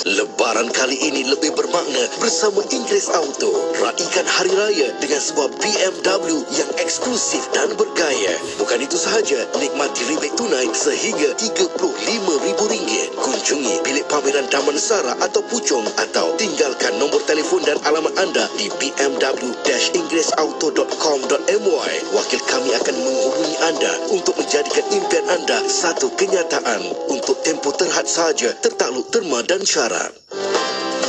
Lebaran kali ini lebih bermakna bersama Inggeris Auto. Raikan Hari Raya dengan sebuah BMW yang eksklusif dan bergaya. Bukan itu sahaja, nikmati rebate tunai sehingga RM35,000. Kunjungi bilik pameran Damansara atau Puchong atau tinggalkan nombor telefon dan alamat anda di bmw-inggerisauto.com.my. Wakil kami akan menghubungi anda untuk menjadikan impian anda satu kenyataan. Untuk tempoh terhad sahaja, tertakluk terma dan syarat.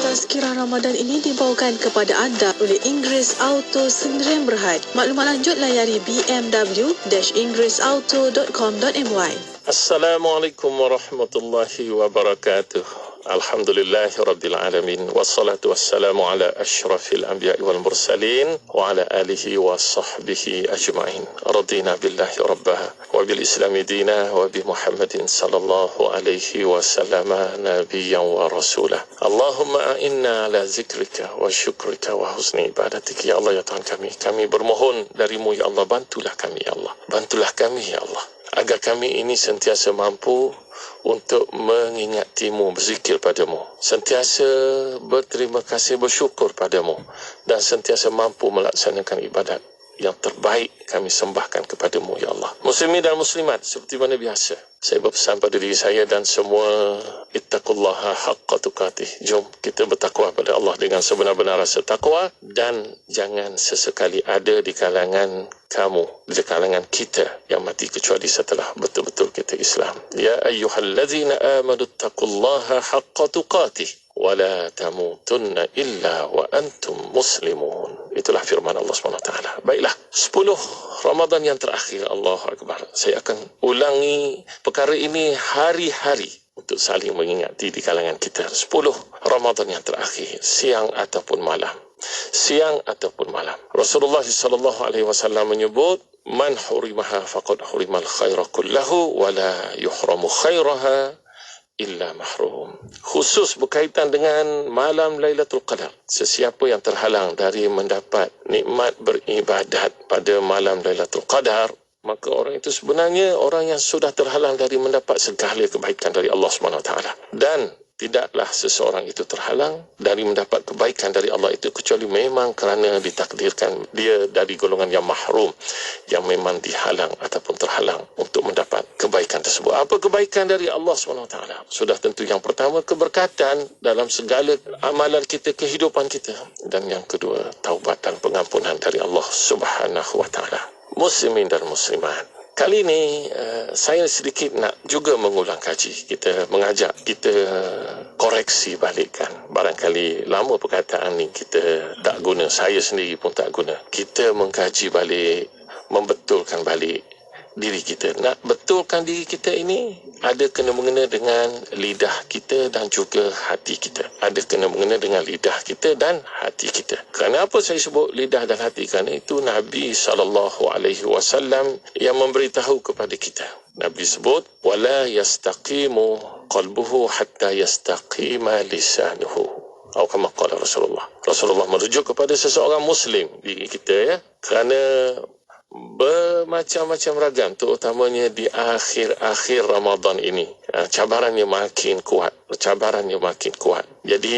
Tazkirah Ramadan ini dibawakan kepada anda oleh Inggeris Auto Sdn Bhd. Maklumat lanjut layari bmw-inggerisauto.com.my. Assalamualaikum warahmatullahi wabarakatuh. Alhamdulillahirabbil alamin wassalatu wassalamu ala asyrafil anbiya'i wal mursalin wa ala alihi wa sahbihi ajma'in. Radina billahi rabbah wa bil islami dina wa bi Muhammadin sallallahu alaihi wasallam nabiyyan wa rasulah. Allahumma a'inna ala zikrika wa syukrika wa husni ibadatik. Ya Allah, ya Tuhan kami bermohon darimu ya Allah, bantulah kami ya Allah, bantulah kami ya Allah, agar kami ini sentiasa mampu untuk mengingatimu, berzikir padamu, sentiasa berterima kasih, bersyukur padamu, dan sentiasa mampu melaksanakan ibadat yang terbaik kami sembahkan kepadamu ya Allah. Muslimin dan muslimat, seperti mana biasa, saya berpesan pada diri saya dan semua, ittaqullaha haqqa tuqatih. Jom kita bertakwa pada Allah dengan sebenar-benar rasa takwa, dan jangan sesekali ada di kalangan kamu, di kalangan kita yang mati kecuali setelah betul-betul kita Islam. Ya ayyuhallazina amanu ittaqullaha haqqa tuqatih wa la tamutunna illa wa antum muslimun. Itulah firman Allah SWT. Baiklah, 10 Ramadan yang terakhir, Allahu Akbar. Saya akan ulangi perkara ini hari-hari untuk saling mengingati di kalangan kita. 10 Ramadan yang terakhir, siang ataupun malam. Siang ataupun malam. Rasulullah SAW menyebut, man hurimaha faqad hurimal khaira kullahu wa la yuhramu khairaha illa mahrum. Khusus berkaitan dengan malam Lailatul Qadar. Sesiapa yang terhalang dari mendapat nikmat beribadat pada malam Lailatul Qadar, maka orang itu sebenarnya orang yang sudah terhalang dari mendapat segala kebaikan dari Allah SWT. Dan tidaklah seseorang itu terhalang dari mendapat kebaikan dari Allah itu kecuali memang kerana ditakdirkan dia dari golongan yang mahrum, yang memang dihalang ataupun terhalang untuk mendapat kebaikan tersebut. Apa kebaikan dari Allah SWT? Sudah tentu yang pertama, keberkatan dalam segala amalan kita, kehidupan kita. Dan yang kedua, taubat dan pengampunan dari Allah SWT. Muslimin dan muslimat, kali ini saya sedikit nak juga mengulang kaji. Kita mengajak, kita koreksi balikkan. Barangkali lama perkataan ni kita tak guna, saya sendiri pun tak guna. Kita mengkaji balik, membetulkan balik diri kita. Nak betulkan diri kita ini ada kena mengena dengan lidah kita dan juga hati kita. Ada kena mengena dengan lidah kita dan hati kita. Kerana apa saya sebut lidah dan hati? Kerana itu Nabi SAW yang memberitahu kepada kita. Nabi sebut, wala yastaqimu qalbuhu hatta yastaqima lisanuhu. Atau kama qala Rasulullah. Rasulullah merujuk kepada seseorang Muslim, diri kita ya. Kerana bermacam-macam ragam, terutamanya di akhir-akhir Ramadan ini. Cabarannya makin kuat. Jadi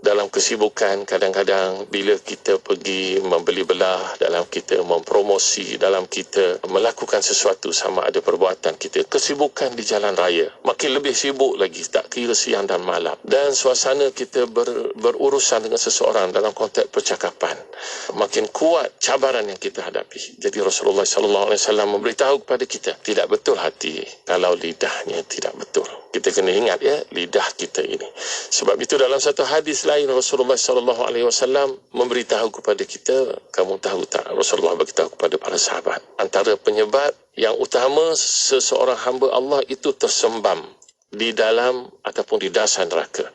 dalam kesibukan, kadang-kadang bila kita pergi membeli belah, dalam kita mempromosi, dalam kita melakukan sesuatu, sama ada perbuatan kita, kesibukan di jalan raya, makin lebih sibuk lagi, tak kira siang dan malam. Dan suasana kita berurusan dengan seseorang dalam konteks percakapan, makin kuat cabaran yang kita hadapi. Jadi Rasulullah SAW memberitahu kepada kita, tidak betul hati kalau lidahnya tidak betul. Kita kena ingat ya, lidah kita ini. Sebab itu dalam satu hadis lain Rasulullah SAW memberitahu kepada kita, kamu tahu tak, Rasulullah beritahu kepada para sahabat, antara penyebab yang utama seseorang hamba Allah itu tersembam di dalam ataupun di dasar neraka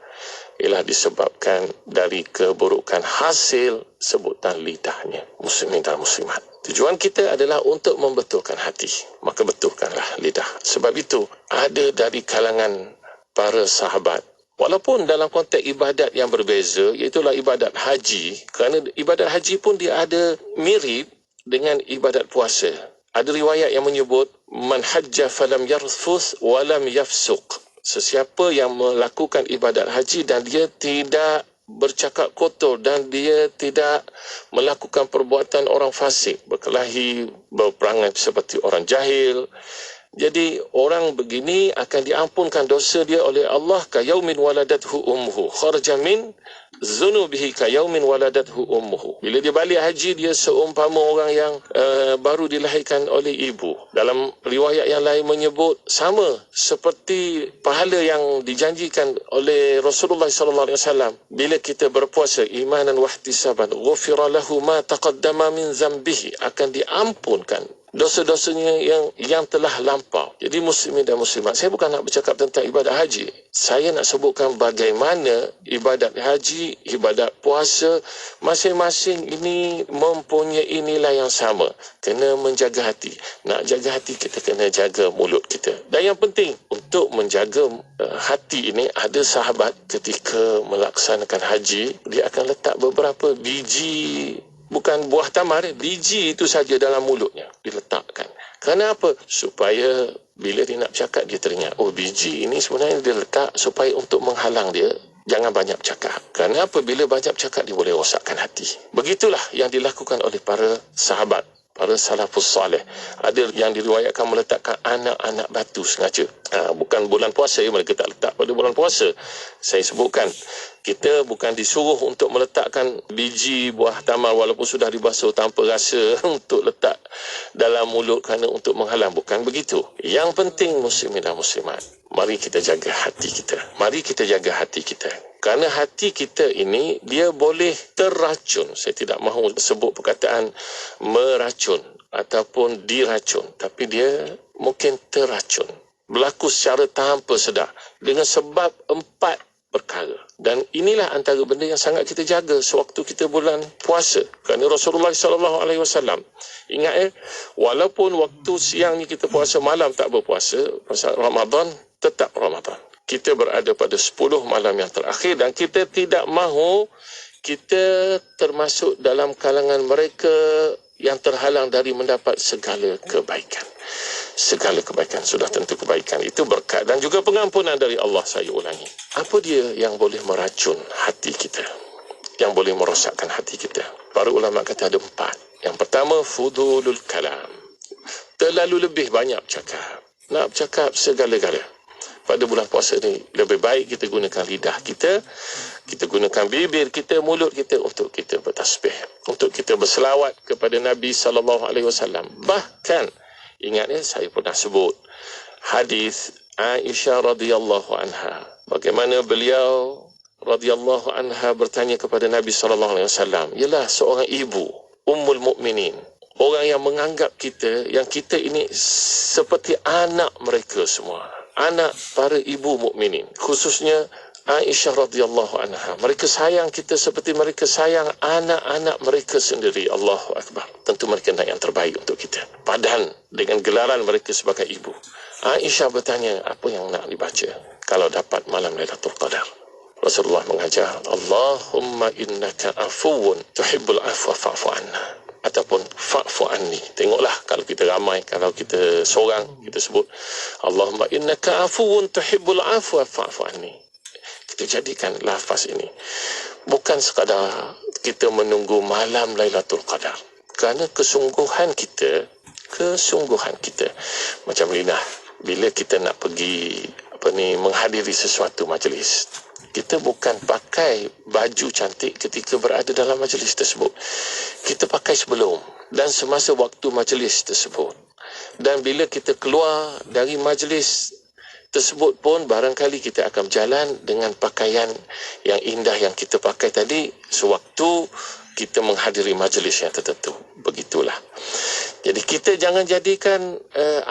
ialah disebabkan dari keburukan hasil sebutan lidahnya. Muslimin dan muslimat, tujuan kita adalah untuk membetulkan hati, maka betulkanlah lidah. Sebab itu ada dari kalangan para sahabat, walaupun dalam konteks ibadat yang berbeza, iaitulah ibadat haji, kerana ibadat haji pun dia ada mirip dengan ibadat puasa. Ada riwayat yang menyebut, man hajja falam yarfuth walam yafsuq Sesiapa yang melakukan ibadat haji dan dia tidak bercakap kotor dan dia tidak melakukan perbuatan orang fasik, berkelahi, berperangai seperti orang jahil. Jadi orang begini akan diampunkan dosa dia oleh Allah ka yaumin waladathu ummuhu kharaja min zunubihi ka yaumin waladathu ummuhu. Bila dia balik haji, dia seumpama orang yang baru dilahirkan oleh ibu. Dalam riwayat yang lain menyebut sama seperti pahala yang dijanjikan oleh Rasulullah sallallahu alaihi wasallam bila kita berpuasa imanan wa ihtisaban ghufira lahu ma taqaddama min zambihi, akan diampunkan dosa-dosanya yang telah lampau. Jadi muslimin dan muslimat, saya bukan nak bercakap tentang ibadat haji. Saya nak sebutkan bagaimana ibadat haji, ibadat puasa, masing-masing ini mempunyai nilai yang sama. Kena menjaga hati. Nak jaga hati, kita kena jaga mulut kita. Dan yang penting, untuk menjaga hati ini, ada sahabat ketika melaksanakan haji, dia akan letak beberapa biji, bukan buah tamar, biji itu saja dalam mulutnya diletakkan. Kerana apa? Supaya bila dia nak bercakap, dia teringat, oh biji ini sebenarnya dia letak supaya untuk menghalang dia jangan banyak bercakap. Kerana apabila banyak bercakap, dia boleh rosakkan hati. Begitulah yang dilakukan oleh para sahabat, para salafus salih. Ada yang diriwayatkan meletakkan anak-anak batu sengaja. Bukan bulan puasa, mereka tak letak pada bulan puasa. Saya sebutkan, kita bukan disuruh untuk meletakkan biji buah tamar walaupun sudah dibasuh tanpa rasa untuk letak dalam mulut kerana untuk menghalang. Bukan begitu. Yang penting muslimin dan muslimat, mari kita jaga hati kita. Mari kita jaga hati kita. Kerana hati kita ini, dia boleh terracun. Saya tidak mahu sebut perkataan meracun ataupun diracun. Tapi dia mungkin terracun. Berlaku secara tanpa sedar. Dengan sebab 4 perkara. Dan inilah antara benda yang sangat kita jaga sewaktu kita bulan puasa. Kerana Rasulullah SAW, ingat walaupun waktu siang ni kita puasa, malam tak berpuasa, pasal Ramadan, tetap Ramadan. Kita berada pada 10 malam yang terakhir dan kita tidak mahu kita termasuk dalam kalangan mereka yang terhalang dari mendapat segala kebaikan. Segala kebaikan, sudah tentu kebaikan itu berkat dan juga pengampunan dari Allah. Saya ulangi, apa dia yang boleh meracun hati kita, yang boleh merosakkan hati kita? Para ulama kata ada 4. Yang pertama, fudulul kalam, terlalu lebih banyak bercakap, nak bercakap segala-gala. Pada bulan puasa ni lebih baik kita gunakan lidah kita, kita gunakan bibir kita, mulut kita untuk kita bertasbih, untuk kita berselawat kepada Nabi SAW. Bahkan ingat saya pernah sebut hadis Aisyah radhiyallahu anha, bagaimana beliau radhiyallahu anha bertanya kepada Nabi SAW. Ialah seorang ibu, ummul mukminin, orang yang menganggap kita, yang kita ini seperti anak mereka semua, anak para ibu mukminin, khususnya Aisyah radhiyallahu anha. Mereka sayang kita seperti mereka sayang anak-anak mereka sendiri. Allahu Akbar. Tentu mereka nak yang terbaik untuk kita. Padan dengan gelaran mereka sebagai ibu. Aisyah bertanya, apa yang nak dibaca kalau dapat malam Lailatul Qadar? Rasulullah mengajar, Allahumma innaka afuwun tuhibbul afwa fa'fu anna, ataupun fa'fu anni. Tengoklah, kalau kita ramai, kalau kita seorang, kita sebut Allahumma innaka afuwun tuhibbul afwa fa'fu anni. Kita jadikan lafaz ini bukan sekadar kita menunggu malam Lailatul Qadar, kerana kesungguhan kita macam Lina, bila kita nak pergi menghadiri sesuatu majlis, kita bukan pakai baju cantik ketika berada dalam majlis tersebut. Kita pakai sebelum dan semasa waktu majlis tersebut. Dan bila kita keluar dari majlis tersebut pun, barangkali kita akan berjalan dengan pakaian yang indah yang kita pakai tadi sewaktu kita menghadiri majlis yang tertentu. Begitulah. Jadi kita jangan jadikan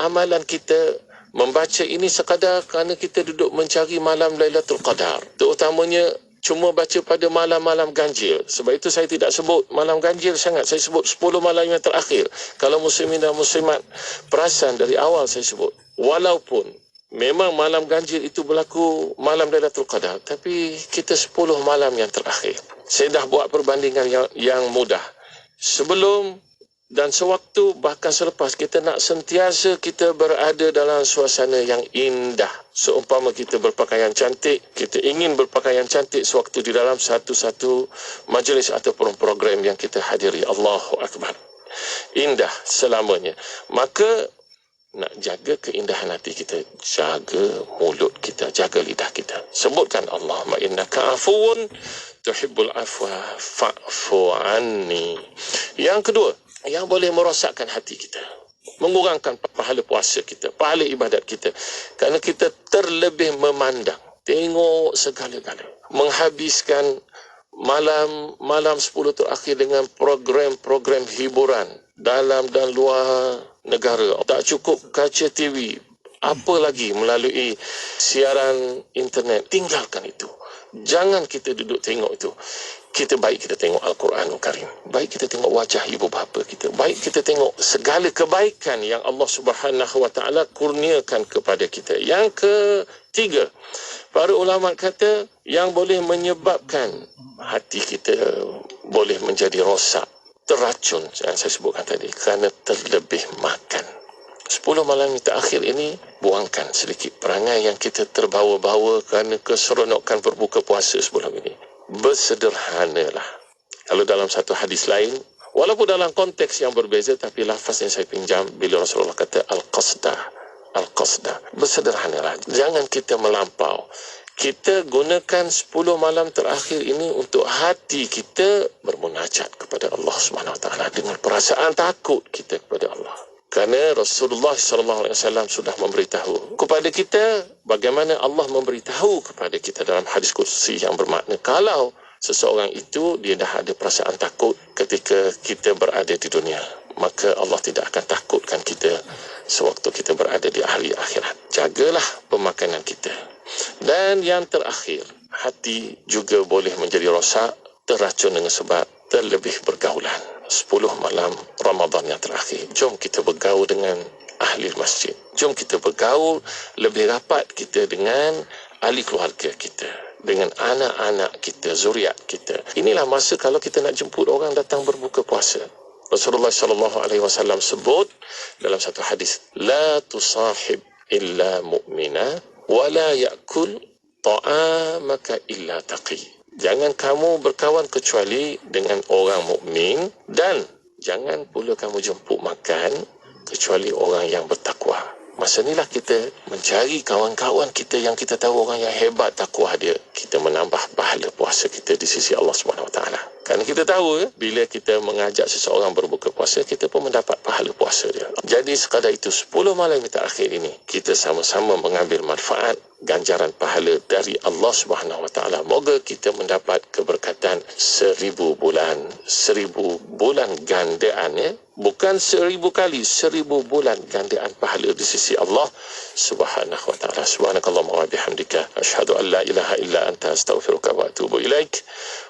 amalan kita membaca ini sekadar kerana kita duduk mencari malam Lailatul Qadar. Terutamanya cuma baca pada malam-malam ganjil. Sebab itu saya tidak sebut malam ganjil sangat. Saya sebut 10 malam yang terakhir. Kalau muslimin dan muslimat perasan dari awal saya sebut, walaupun memang malam ganjil itu berlaku malam Lailatul Qadar, tapi kita 10 malam yang terakhir. Saya dah buat perbandingan yang mudah. Sebelum dan sewaktu, bahkan selepas, kita nak sentiasa kita berada dalam suasana yang indah. Seumpama kita berpakaian cantik, kita ingin berpakaian cantik sewaktu di dalam satu-satu majlis ataupun program yang kita hadiri. Allahu Akbar. Indah selamanya. Maka nak jaga keindahan hati kita, jaga mulut kita, jaga lidah kita. Sebutkan Allahumma innaka afuwun tuhibbul afwa fa'fu anni. Yang kedua, yang boleh merosakkan hati kita, mengurangkan pahala puasa kita, pahala ibadat kita, kerana kita terlebih memandang, tengok segala-gala, menghabiskan malam 10 terakhir dengan program-program hiburan dalam dan luar negara. Tak cukup kaca TV, apa lagi melalui siaran internet. Tinggalkan itu. Jangan kita duduk tengok itu. Baik kita tengok Al-Quranul Karim, baik kita tengok wajah ibu bapa kita, baik kita tengok segala kebaikan yang Allah Subhanahu Wa Taala kurniakan kepada kita. Yang ketiga, para ulama kata yang boleh menyebabkan hati kita boleh menjadi rosak, terracun yang saya sebutkan tadi, kerana terlebih makan. 10 malam terakhir ini, buangkan sedikit perangai yang kita terbawa-bawa kerana keseronokan berbuka puasa sebelum ini. Bersederhanalah. Kalau dalam satu hadis lain, walaupun dalam konteks yang berbeza, tapi lafaz yang saya pinjam bila Rasulullah kata Al-Qasdah. Bersederhanalah. Jangan kita melampau. Kita gunakan 10 malam terakhir ini untuk hati kita bermunajat kepada Allah Subhanahu Wa Taala dengan perasaan takut kita kepada Allah. Kerana Rasulullah SAW sudah memberitahu kepada kita bagaimana Allah memberitahu kepada kita dalam hadis kursi yang bermakna kalau seseorang itu dia dah ada perasaan takut ketika kita berada di dunia, maka Allah tidak akan takutkan kita sewaktu kita berada di hari akhirat. Jagalah pemakanan kita. Dan yang terakhir, hati juga boleh menjadi rosak, terracun dengan sebab terlebih bergaulan. 10 malam Ramadan yang terakhir, jom kita bergaul dengan ahli masjid. Jom kita bergaul lebih rapat kita dengan ahli keluarga kita, dengan anak-anak kita, zuriat kita. Inilah masa kalau kita nak jemput orang datang berbuka puasa. Rasulullah SAW sebut dalam satu hadis, la tusahib illa mu'mina wa la ya'kul ta'amaka illa taqi. Jangan kamu berkawan kecuali dengan orang mukmin, dan jangan pula kamu jemput makan kecuali orang yang bertakwa. Masa inilah kita mencari kawan-kawan kita yang kita tahu orang yang hebat takwa dia. Kita menambah pahala puasa kita di sisi Allah Subhanahu Wa Taala. Kerana kita tahu bila kita mengajak seseorang berbuka puasa, kita pun mendapat pahala puasa dia. Jadi sekadar itu 10 malam terakhir ini kita sama-sama mengambil manfaat ganjaran pahala dari Allah Subhanahu Wa Taala. Moga kita mendapat keberkatan 1000 bulan, 1000 bulan gandaan, bukan 1000 kali, 1000 bulan gandaan pahala di sisi Allah Subhanahu Wa Taala. Subhanakallahumma wa bihamdika asyhadu an la ilaha illa anta astaghfiruka wa atubu ilaik.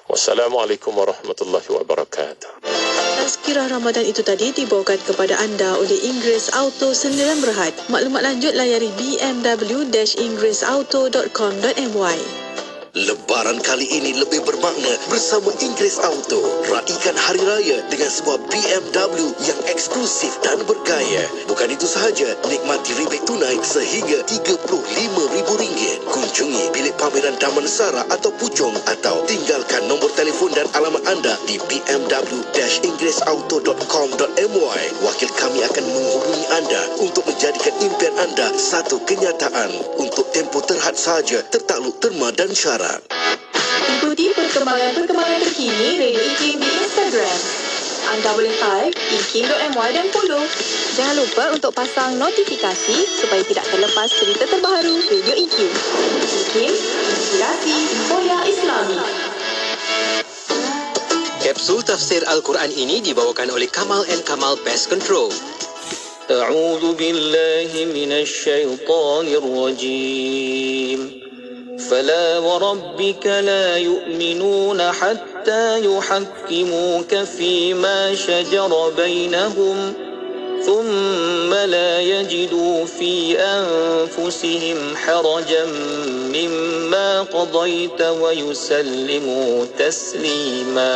Wassalamualaikum warahmatullahi wabarakatuh. Tazkirah Ramadan itu tadi dibawakan kepada anda oleh Inggeris Auto Sdn Bhd. Maklumat lanjut layari bmw-inggerisauto.com.my. Lebaran kali ini lebih bermakna bersama Inggeris Auto. Raikan Hari Raya dengan sebuah BMW yang eksklusif dan bergaya. Bukan itu sahaja, nikmati rebate tunai sehingga RM35,000. Kunjungi bilik pameran Damansara atau Puchong atau tinggalkan nombor telefon dan alamat anda di bmw-inggerisauto.com.my. Wakil kami akan menghubungi anda untuk menjadikan impian anda satu kenyataan. Untuk tempoh terhad sahaja, tertakluk terma dan syarat. Ikuti perkembangan terkini Radio IKIM di Instagram. Anda boleh type ikim.my dan follow. Jangan lupa untuk pasang notifikasi supaya tidak terlepas cerita terbaru Radio IKIM. IKIM, inspirasi Foya Islami. Kapsul tafsir Al-Quran ini dibawakan oleh Kamal & Kamal Pest Control. أعوذ بالله من الشيطان الرجيم فلا وربك لا يؤمنون حتى يحكموك فيما شجر بينهم ثم لا يجدوا في أنفسهم حرجا مما قضيت ويسلموا تسليما.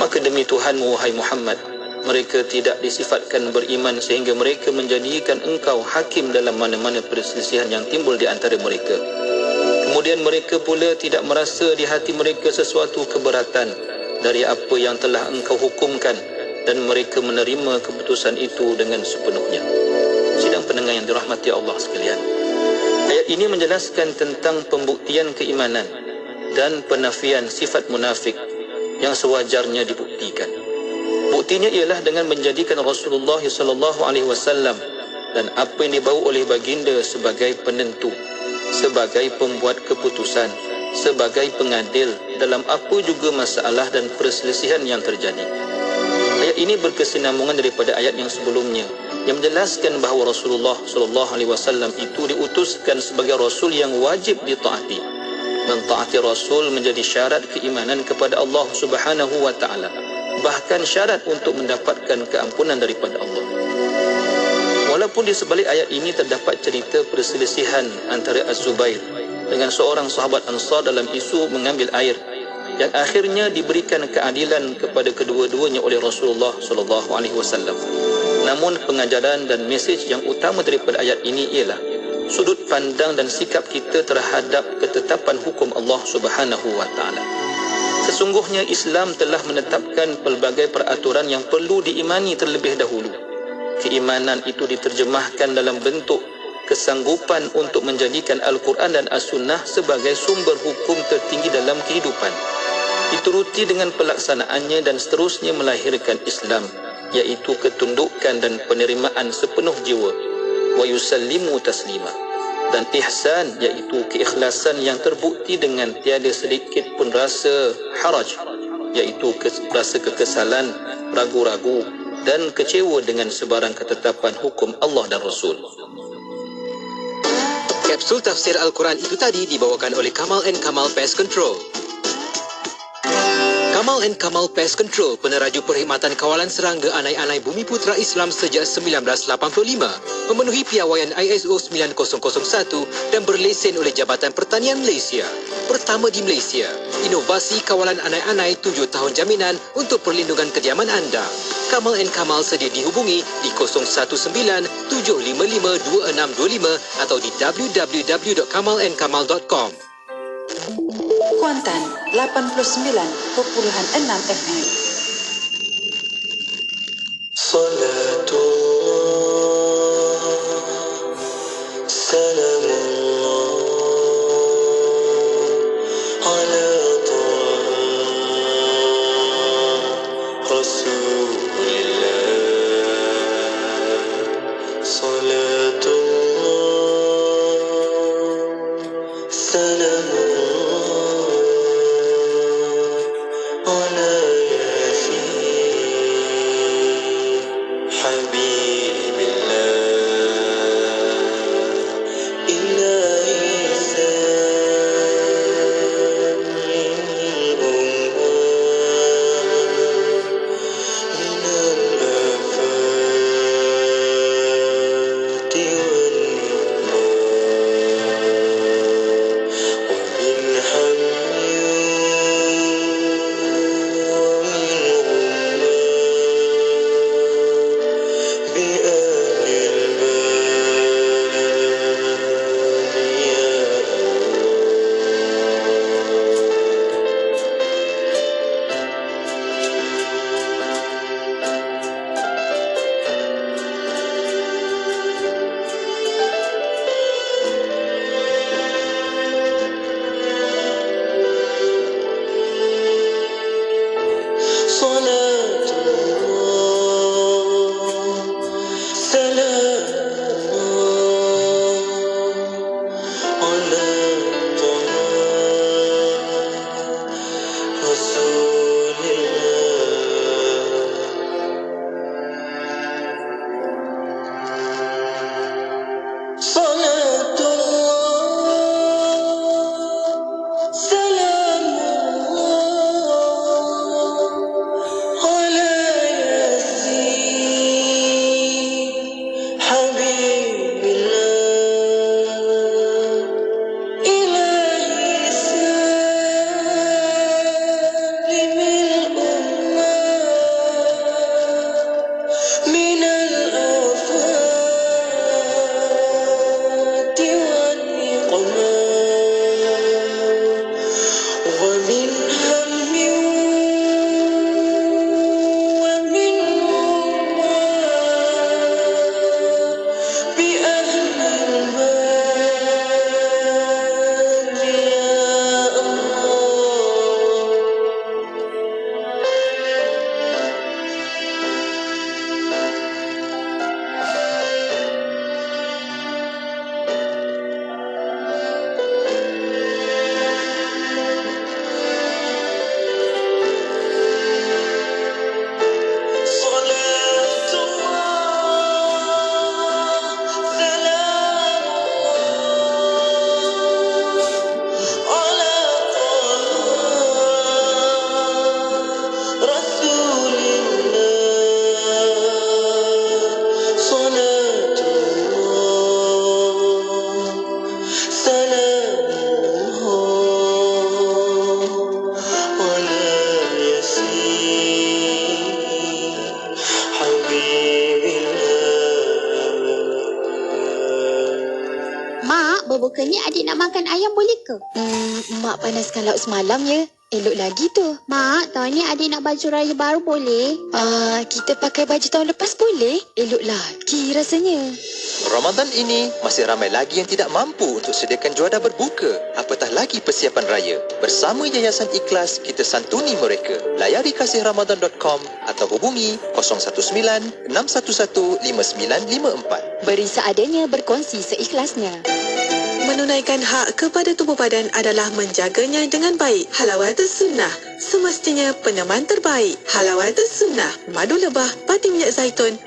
Maka demi Tuhanmu, wahai Muhammad, Mereka tidak disifatkan beriman sehingga mereka menjadikan engkau hakim dalam mana-mana perselisihan yang timbul di antara mereka. Kemudian mereka pula tidak merasa di hati mereka sesuatu keberatan dari apa yang telah engkau hukumkan, dan mereka menerima keputusan itu dengan sepenuhnya. Sidang pendengar yang dirahmati Allah sekalian, ayat ini menjelaskan tentang pembuktian keimanan dan penafian sifat munafik yang sewajarnya dibuktikan. Buktinya ialah dengan menjadikan Rasulullah SAW dan apa yang dibawa oleh baginda sebagai penentu, sebagai pembuat keputusan, sebagai pengadil dalam apa juga masalah dan perselisihan yang terjadi. Ayat ini berkesinambungan daripada ayat yang sebelumnya yang menjelaskan bahawa Rasulullah SAW itu diutuskan sebagai Rasul yang wajib ditaati. Mentaati Rasul menjadi syarat keimanan kepada Allah Subhanahu wa Ta'ala, bahkan syarat untuk mendapatkan keampunan daripada Allah. Walaupun di sebalik ayat ini terdapat cerita perselisihan antara Az-Zubair dengan seorang sahabat Ansar dalam isu mengambil air, yang akhirnya diberikan keadilan kepada kedua-duanya oleh Rasulullah SAW. Namun pengajaran dan mesej yang utama daripada ayat ini ialah sudut pandang dan sikap kita terhadap ketetapan hukum Allah Subhanahu wa Ta'ala. Sesungguhnya Islam telah menetapkan pelbagai peraturan yang perlu diimani terlebih dahulu. Keimanan itu diterjemahkan dalam bentuk kesanggupan untuk menjadikan Al-Quran dan As-Sunnah sebagai sumber hukum tertinggi dalam kehidupan. Dituruti dengan pelaksanaannya dan seterusnya melahirkan Islam, iaitu ketundukan dan penerimaan sepenuh jiwa, wa yusallimu taslima, dan ihsan, iaitu keikhlasan yang terbukti dengan tiada sedikit pun rasa haraj, iaitu rasa kekesalan, ragu-ragu dan kecewa dengan sebarang ketetapan hukum Allah dan Rasul. Kapsul tafsir Al-Quran itu tadi dibawakan oleh Kamal & Kamal Pest Control. Kamal & Kamal Pest Control, peneraju perkhidmatan kawalan serangga anai-anai Bumi Putra Islam sejak 1985, memenuhi piawaian ISO 9001 dan berlesen oleh Jabatan Pertanian Malaysia. Pertama di Malaysia, inovasi kawalan anai-anai 7 tahun jaminan untuk perlindungan kediaman anda. Kamal & Kamal sedia dihubungi di 019-755-2625 atau di www.kamalandkamal.com. Kuantan 89.6 FM. حبيبي berbuka ni adik nak makan ayam boleh ke? Mak panaskan lauk semalam ya. Elok lagi tu. Mak, tahun ni adik nak baju raya baru boleh? Kita pakai baju tahun lepas boleh? Elok lagi rasanya. Ramadan ini masih ramai lagi yang tidak mampu untuk sediakan juadah berbuka. Apatah lagi persiapan raya. Bersama Yayasan Ikhlas, kita santuni mereka. Layari kasihramadan.com atau hubungi 019 611 5954. Beri seadanya, berkongsi seikhlasnya. Menunaikan hak kepada tubuh badan adalah menjaganya dengan baik. Halawatus Sunnah, semestinya peneman terbaik. Halawatus Sunnah, madu lebah, pati minyak zaitun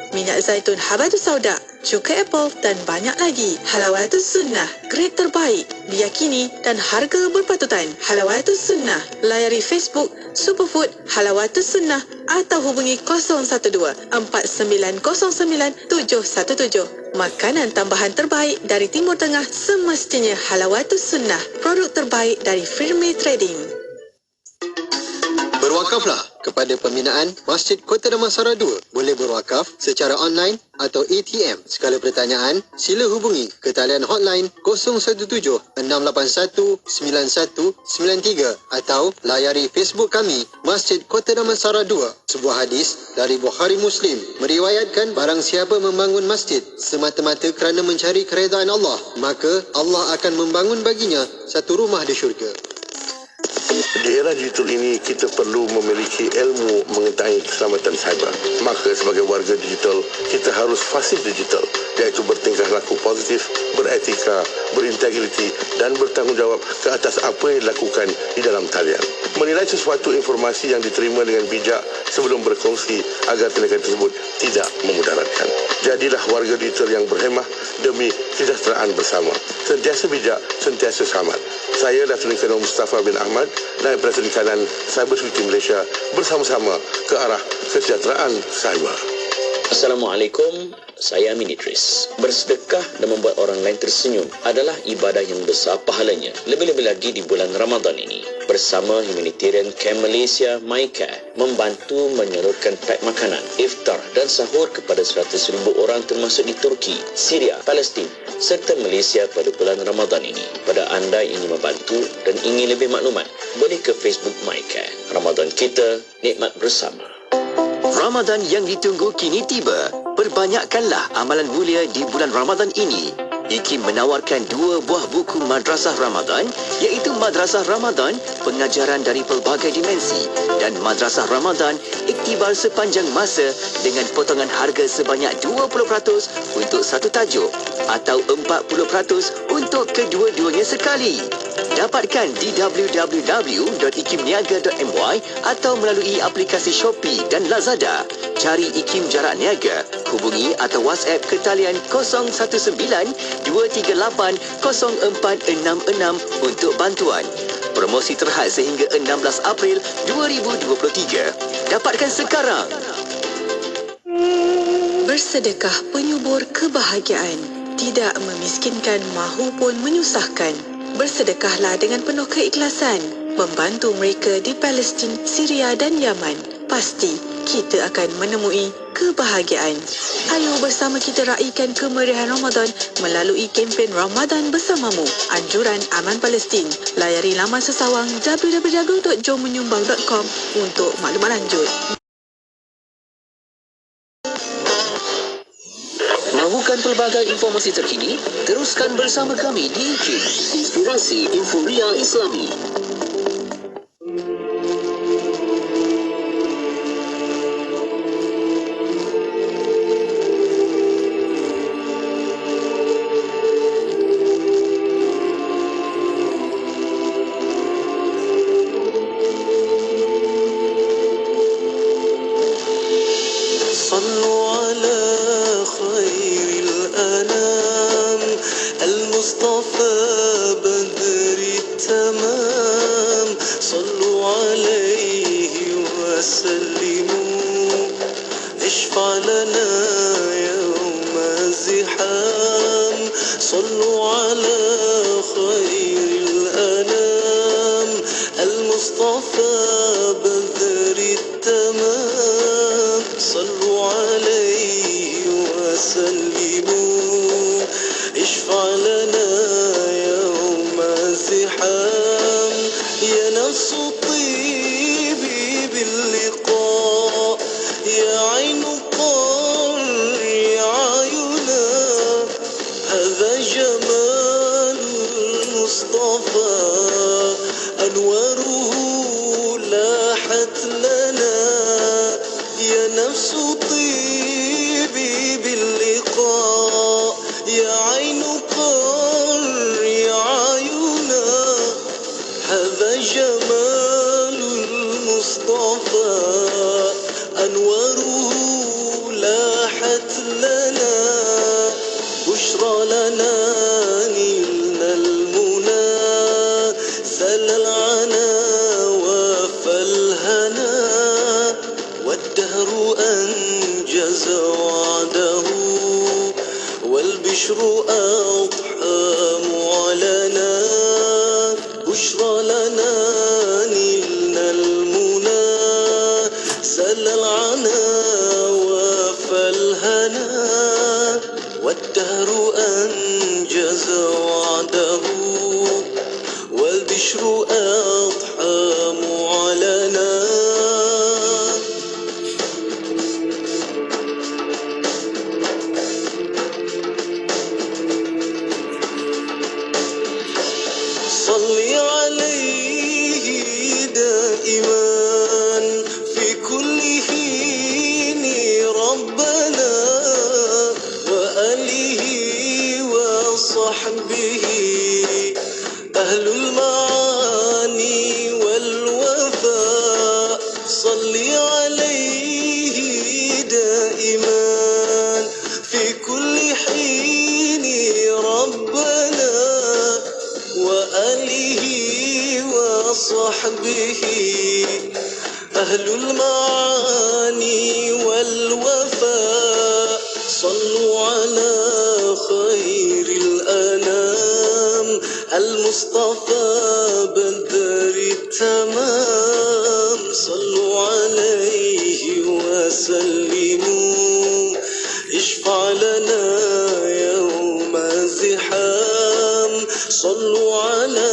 habatus sauda, cuka apple dan banyak lagi. Halawatus Sunnah, grade terbaik, diyakini dan harga berpatutan. Halawatus Sunnah, layari Facebook Superfood Halawatus Sunnah atau hubungi 012 4909 717. Makanan tambahan terbaik dari Timur Tengah semestinya Halawatus Sunnah. Produk terbaik dari Firme Trading. Berwakaflah kepada pembinaan Masjid Kota Damansara 2. Boleh berwakaf secara online atau ATM. Segala pertanyaan, sila hubungi ke talian hotline 017-681-9193 atau layari Facebook kami Masjid Kota Damansara 2. Sebuah hadis dari Bukhari Muslim meriwayatkan barang siapa membangun masjid semata-mata kerana mencari keredaan Allah, maka Allah akan membangun baginya satu rumah di syurga. Di era digital ini, kita perlu memiliki ilmu mengetahui keselamatan cyber. Maka sebagai warga digital, kita harus fasih digital, iaitu bertingkah laku positif, beretika, berintegriti dan bertanggungjawab ke atas apa yang dilakukan di dalam talian. Menilai sesuatu informasi yang diterima dengan bijak sebelum berkongsi agar tindakan tersebut tidak memudaratkan. Jadilah warga digital yang berhemah demi kesejahteraan bersama. Sentiasa bijak, sentiasa selamat. Saya Datuk Colonel Mustafa bin Ahmad, Naib Presiden Kanan Cyber Security Malaysia, bersama-sama ke arah kesejahteraan cyber. Assalamualaikum, saya Amin Idris. Bersedekah dan membuat orang lain tersenyum adalah ibadah yang besar pahalanya. Lebih-lebih lagi di bulan Ramadan ini. Bersama Humanitarian Camp Malaysia, MyCare, membantu menyalurkan pack makanan, iftar dan sahur kepada 100,000 orang termasuk di Turki, Syria, Palestin serta Malaysia pada bulan Ramadan ini. Pada anda yang ingin membantu dan ingin lebih maklumat, boleh ke Facebook MyCare. Ramadan kita, nikmat bersama. Ramadan yang ditunggu kini tiba. Perbanyakkanlah amalan mulia di bulan Ramadan ini. IKIM menawarkan 2 buah buku Madrasah Ramadan, iaitu Madrasah Ramadan, pengajaran dari pelbagai dimensi, dan Madrasah Ramadan, iktibar sepanjang masa dengan potongan harga sebanyak 20% untuk satu tajuk atau 40% untuk kedua-duanya sekali. Dapatkan di www.ikimniaga.my atau melalui aplikasi Shopee dan Lazada. Cari IKIM Jarak Niaga, hubungi atau WhatsApp ke talian 019-238-0466 untuk bantuan. Promosi terhad sehingga 16 April 2023. Dapatkan sekarang. Bersedekah penyubur kebahagiaan, tidak memiskinkan mahupun menyusahkan. Bersedekahlah dengan penuh keikhlasan, membantu mereka di Palestin, Syria dan Yaman. Pasti kita akan menemui kebahagiaan. Ayo bersama kita raikan kemeriahan Ramadan melalui kempen Ramadan Bersamamu, Anjuran Aman Palestin. Layari laman sesawang www.jommenyumbang.com untuk maklumat lanjut. Mahukan pelbagai informasi terkini? Teruskan bersama kami di IKIM, Inspirasi Inforia Islami. اشفع لنا يا الأنام يا نفس طيبي باللقاء يا عين قري عينا هذا جمال المصطفى أنواره لاحت لنا يا نفس طيبي باللقاء يا عين قري عينا هذا جمال المصطفى أنواره لاحت لنا بشرى لنا نلنا المنى زل العنا وفالهنا والدهر أنجز وعده والبشر أضحى معلنا بشرى لنا نلنا المنى زل العنا وفالهنا والدهر أنجز وعده والبشر أضحى معلنا صل عليه دائما في كل حين ربنا وآله وصحبه أهل المعاني والوفاء صل عليه دائما في كل حين ربنا وآله وصحبه أهل المعاني والوفاء صلوا على خير الأنام المصطفى بدر التمام صلوا عليه وسلموا اشفع لنا يوم الزحام صلوا على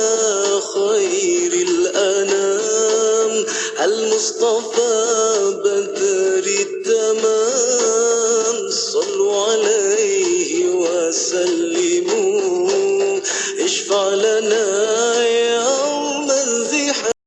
خير الأنام المصطفى بدر